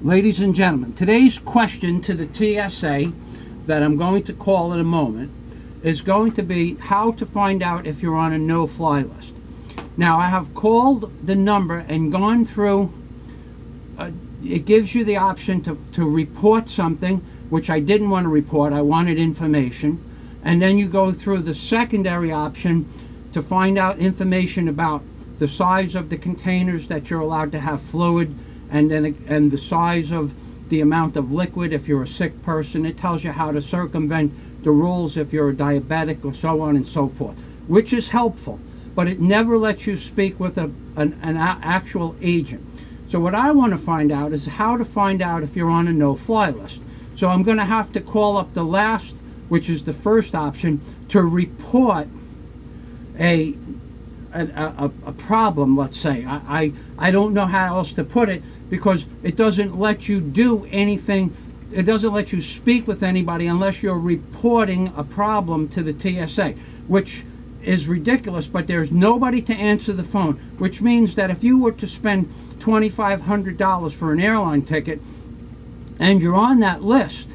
Ladies and gentlemen, today's question to the T.S.A. that I'm going to call in a moment is going to be how to find out if you're on a no-fly list. Now, I have called the number and gone through, it gives you the option to report something, which I didn't want to report, I wanted information, and then you go through the secondary option to find out information about the size of the containers that you're allowed to have fluid, and the size of the amount of liquid if you're a sick person. It tells you how to circumvent the rules if you're a diabetic, or so on and so forth, which is helpful, but it never lets you speak with an actual agent. So what I want to find out is how to find out if you're on a no-fly list. So I'm going to have to call up the last, which is the first option, to report a problem, let's say. I don't know how else to put it, because it doesn't let you do anything. It doesn't let you speak with anybody unless you're reporting a problem to the T.S.A., which is ridiculous, but there's nobody to answer the phone, which means that if you were to spend $2,500 for an airline ticket and you're on that list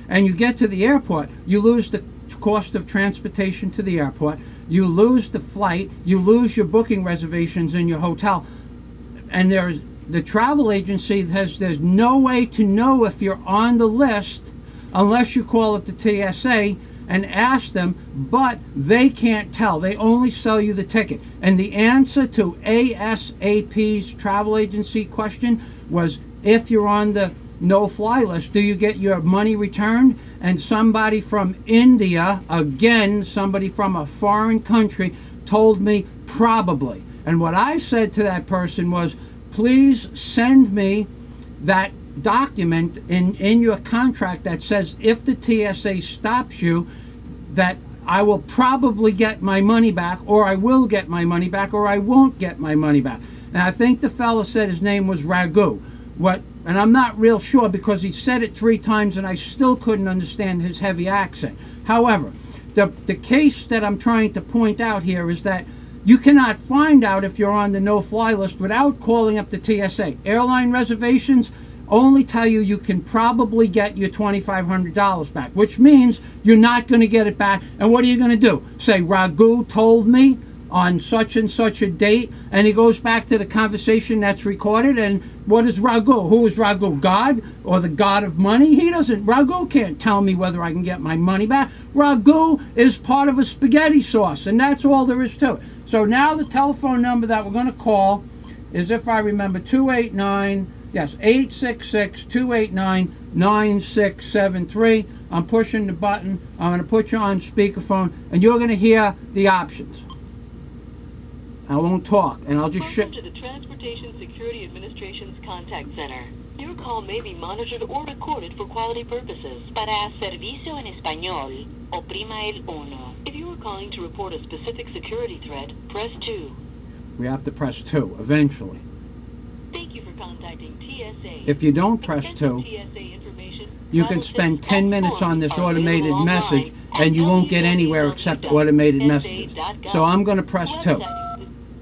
and you get to the airport, you lose the cost of transportation to the airport, you lose the flight, you lose your booking reservations in your hotel, and the travel agency there's no way to know if you're on the list unless you call up the T.S.A. and ask them, but they can't tell. They only sell you the ticket. And the answer to A.S.A.P's travel agency question was, if you're on the no-fly list, do you get your money returned? And somebody from India, again, somebody from a foreign country, told me probably. And what I said to that person was, please send me that document in your contract that says if the T.S.A. stops you, that I will probably get my money back, or I will get my money back, or I won't get my money back. And I think the fellow said his name was Raghu. And I'm not real sure, because he said it 3 times and I still couldn't understand his heavy accent. However, the case that I'm trying to point out here is that you cannot find out if you're on the no-fly list without calling up the T.S.A. Airline reservations only tell you you can probably get your $2,500 back, which means you're not going to get it back. And what are you going to do? Say, Raghu told me on such and such a date, and he goes back to the conversation that's recorded, and what is Raghu? Who is Raghu? God? Or the god of money? He doesn't. Raghu can't tell me whether I can get my money back. Raghu is part of a spaghetti sauce, and that's all there is to it. So now the telephone number that we're going to call is, if I remember, 866-289-9673. I'm pushing the button. I'm going to put you on speakerphone, and you're going to hear the options. I won't talk, and I'll just Welcome to the Transportation Security Administration's Contact Center. Your call may be monitored or recorded for quality purposes. Para servicio en español, oprima el 1. If you are calling to report a specific security threat, press 2. We have to press 2, eventually. Thank you for contacting T.S.A. If you don't press 2, you can spend 10 minutes on this automated message, and you won't get anywhere except automated messages. So I'm going to press 2.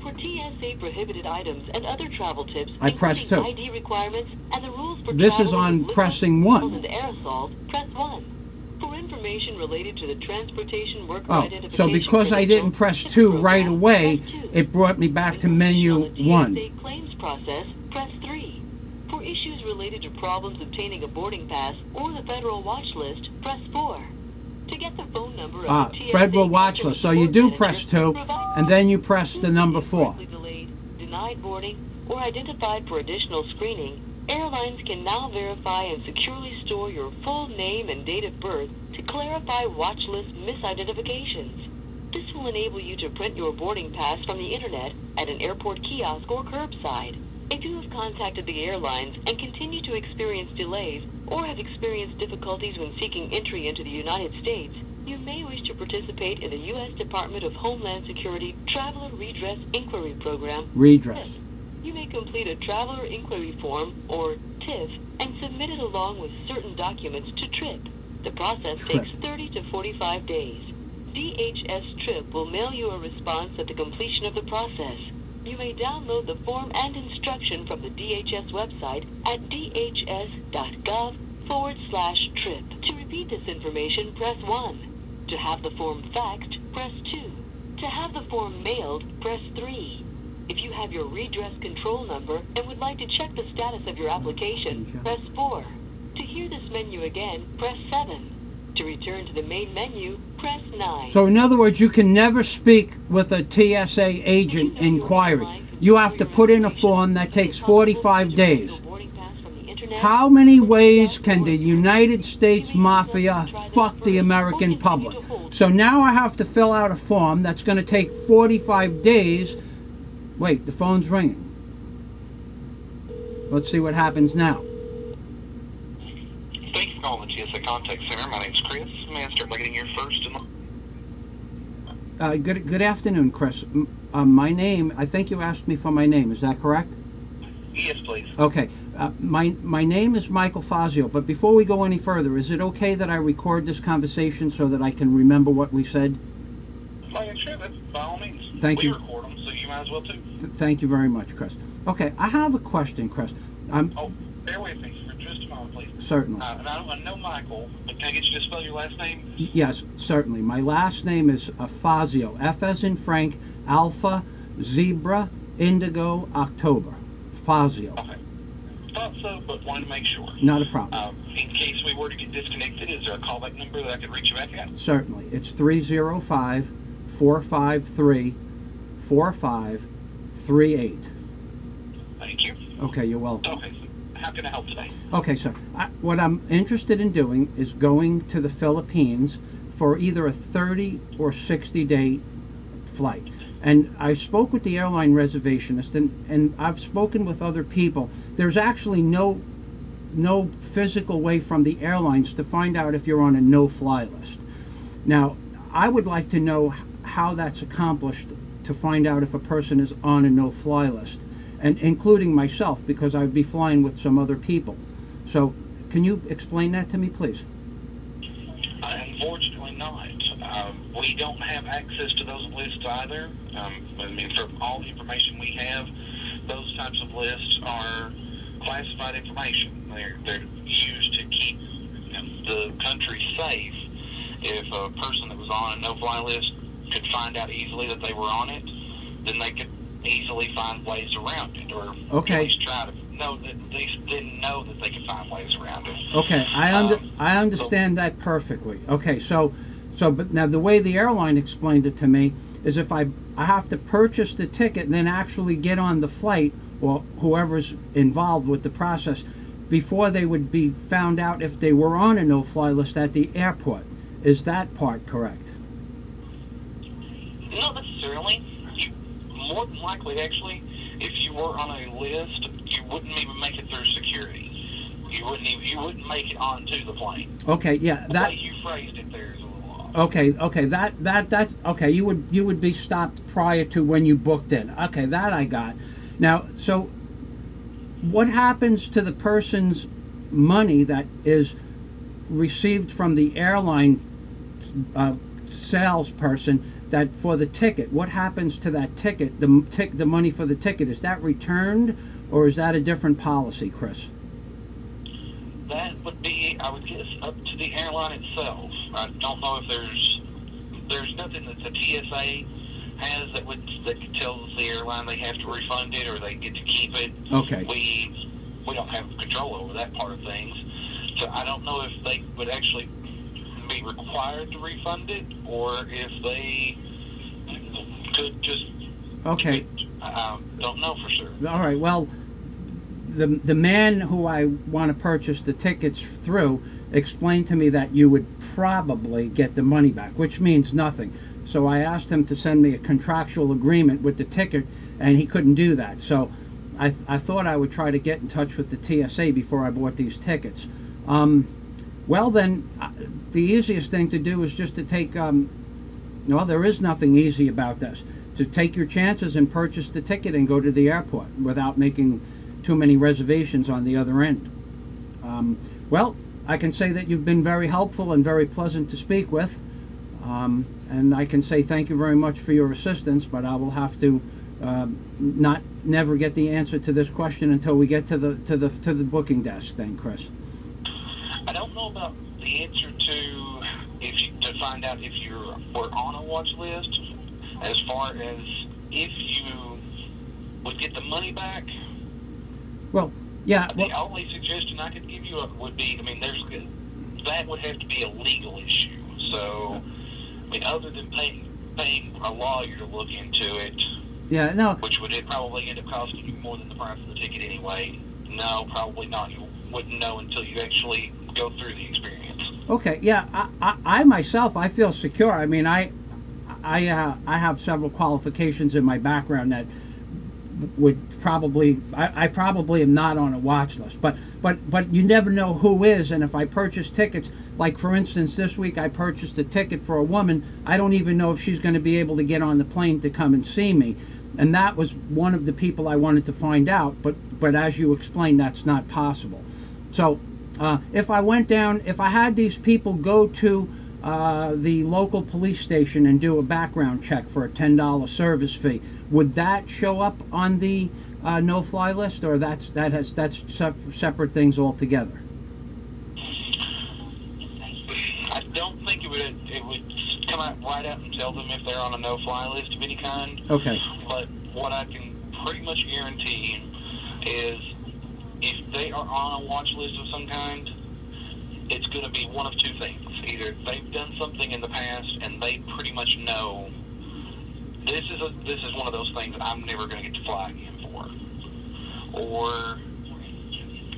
For T.S.A. prohibited items and other travel tips, I press 2. ID requirements and the rules for this is on pressing 1. And aerosols, press 1. For information related to the transportation worker identification. So because I didn't press 2 right away, it brought me back to menu 1. TSA claims process, press 3. For issues related to problems obtaining a boarding pass or the federal watch list, press 4. To get the phone number of the TSA federal watch list. So you do press 2, and then you press the number 4. Delayed, denied boarding, or identified for additional screening, airlines can now verify and securely store your full name and date of birth to clarify watch list misidentifications. This will enable you to print your boarding pass from the internet at an airport kiosk or curbside. If you have contacted the airlines and continue to experience delays or have experienced difficulties when seeking entry into the United States, you may wish to participate in the U.S. Department of Homeland Security Traveler Redress Inquiry Program. Redress. You may complete a Traveler Inquiry Form, or TIF, and submit it along with certain documents to TRIP. The process takes 30 to 45 days. DHS TRIP will mail you a response at the completion of the process. You may download the form and instruction from the DHS website at dhs.gov/trip. To repeat this information, press 1. To have the form faxed, press 2. To have the form mailed, press 3. If you have your redress control number and would like to check the status of your application, press 4. To hear this menu again, press 7. To return to the main menu, press 9. So in other words, you can never speak with a TSA agent inquiry. You have to put in a form that takes 45 days. How many ways can the United States Mafia fuck the American public? So now I have to fill out a form that's going to take 45 days. Wait, the phone's ringing. Let's see what happens now. Thanks for calling the T.S.A. Contact Center. My name's Chris. May I start by getting your first and Good afternoon, Chris. My name, I think you asked me for my name. Is that correct? Yes, please. Okay. My name is Michael Fazio, but before we go any further, is it okay that I record this conversation so that I can remember what we said? Oh, yeah, sure. That's by all means. Thank you. We record them, so you might as well, too. Thank you very much, Chris. Okay, I have a question, Chris. Oh, bear with me for just a moment, please. Certainly. And I know Michael, but can I get you to spell your last name? Yes, certainly. My last name is Fazio. F as in Frank, Alpha, Zebra, Indigo, October. Fazio. Okay. Thought so, but wanted to make sure. Not a problem. In case we were to get disconnected, is there a callback number that I could reach you back at? Certainly. It's 305-453-4538. Thank you. Okay, you're welcome. Okay, so how can I help today? Okay, sir. What I'm interested in doing is going to the Philippines for either a 30 or 60-day flight. And I spoke with the airline reservationist, and I've spoken with other people. There's actually no physical way from the airlines to find out if you're on a no-fly list. Now, I would like to know how that's accomplished to find out if a person is on a no-fly list, and including myself, because I would be flying with some other people. So, can you explain that to me, please? Unfortunately not. We don't have access to those lists either. I mean, from all the information we have, those types of lists are classified information. They're used to keep the country safe. If a person that was on a no-fly list could find out easily that they were on it, then they could easily find ways around it, or at least try to know that they didn't know that they could find ways around it. Okay, I understand that perfectly. Okay, but now the way the airline explained it to me is if I have to purchase the ticket and then actually get on the flight, or whoever's involved with the process, before they would be found out if they were on a no-fly list at the airport. Is that part correct? Not necessarily. More than likely, actually, if you were on a list, you wouldn't even make it through security. You wouldn't make it onto the plane. Okay, yeah, the way you phrased it there is a little off. Okay, that's okay. You would be stopped prior to when you booked in. Okay, that I got. Now, so what happens to the person's money that is received from the airline salesperson that for the ticket? What happens to that ticket? The money for the ticket, is that returned, or is that a different policy, Chris? That would be, I would guess, up to the airline itself. I don't know if there's nothing that the T.S.A. has that tells the airline they have to refund it or they get to keep it. Okay. We don't have control over that part of things, so I don't know if they would actually be required to refund it, or if they could just. Okay. I don't know for sure. All right. Well, the man who I want to purchase the tickets through explained to me that you would probably get the money back, which means nothing. So I asked him to send me a contractual agreement with the ticket, and he couldn't do that. So I thought I would try to get in touch with the T.S.A. before I bought these tickets. Well, then, the easiest thing to do is just to take, well, there is nothing easy about this. To take your chances and purchase the ticket and go to the airport without making too many reservations on the other end. Well, I can say that you've been very helpful and very pleasant to speak with. And I can say thank you very much for your assistance, but I will have to never get the answer to this question until we get to the booking desk. Then, Chris. I don't know about the answer to find out if you were on a watch list, as far as if you would get the money back. Well, yeah. The only suggestion I could give you would be, I mean, that would have to be a legal issue. So, I mean, other than paying a lawyer to look into it, yeah, no, which would probably end up costing you more than the price of the ticket anyway. No, probably not. You wouldn't know until you actually go through the experience. Okay, yeah, I myself, I feel secure. I mean, I have several qualifications in my background that would probably, I probably am not on a watch list, but you never know who is. And if I purchase tickets, like for instance this week I purchased a ticket for a woman, I don't even know if she's going to be able to get on the plane to come and see me, and that was one of the people I wanted to find out, but as you explained, that's not possible. So if I went down, if I had these people go to the local police station and do a background check for a $10 service fee, would that show up on the no-fly list, or that's separate things altogether? I don't think it would come out right out and tell them if they're on a no-fly list of any kind. Okay. But what I can pretty much guarantee is if they are on a watch list of some kind, it's going to be one of two things. Either they've done something in the past and they pretty much know this is one of those things that I'm never going to get to fly again for, or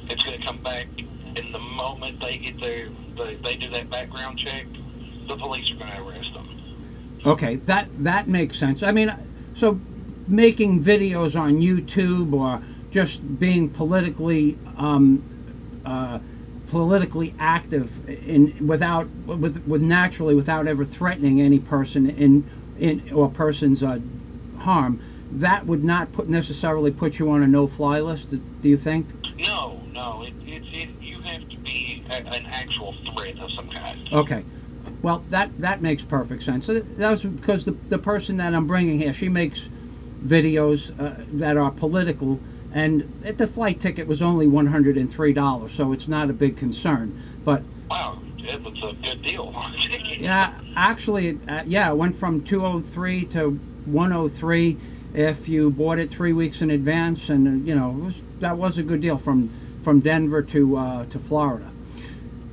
it's going to come back in the moment they get they do that background check, the police are going to arrest them. Okay, that makes sense. I mean, so making videos on YouTube or just being politically active without ever threatening any person in or person's harm, that would not necessarily put you on a no-fly list, do you think? No. You have to be an actual threat of some kind. Okay. Well, that makes perfect sense. So that was because the person that I'm bringing here, she makes videos that are political, and the flight ticket was only $103, so it's not a big concern. But wow, it was a good deal. Yeah, actually, it went from $203 to $103 if you bought it 3 weeks in advance, and that was a good deal from Denver to Florida.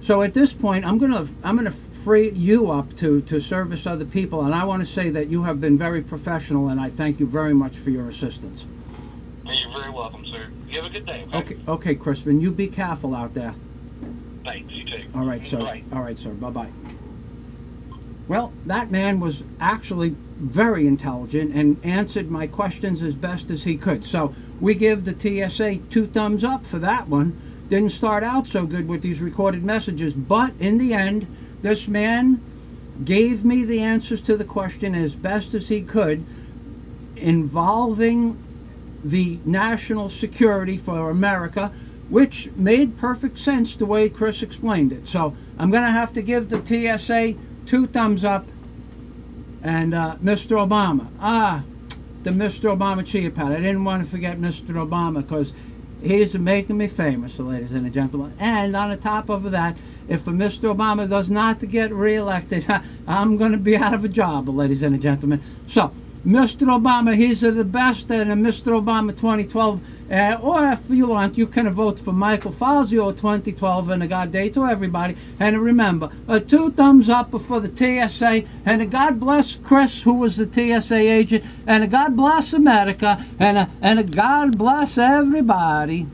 So at this point, I'm gonna free you up to service other people, and I want to say that you have been very professional, and I thank you very much for your assistance. You're very welcome, sir. You have a good day. Okay, Crispin, you be careful out there. Thanks, you too. All right, sir. Bye. All right, sir. Bye-bye. Well, that man was actually very intelligent and answered my questions as best as he could. So we give the TSA 2 thumbs up for that one. Didn't start out so good with these recorded messages, but in the end, this man gave me the answers to the question as best as he could, involving the national security for America, which made perfect sense the way Chris explained it. So I'm going to have to give the TSA 2 thumbs up. And Mr. Obama, the Mr. Obama Chia Pet. I didn't want to forget Mr. Obama because he's making me famous, ladies and gentlemen. And on the top of that, if Mr. Obama does not get reelected, I'm going to be out of a job, ladies and gentlemen. So, Mr. Obama, he's the best, and Mr. Obama 2012, or if you want, you can vote for Michael Fazio 2012, and a God day to everybody. And remember, 2 thumbs up for the TSA, and God bless Chris, who was the TSA agent, and God bless America, and God bless everybody.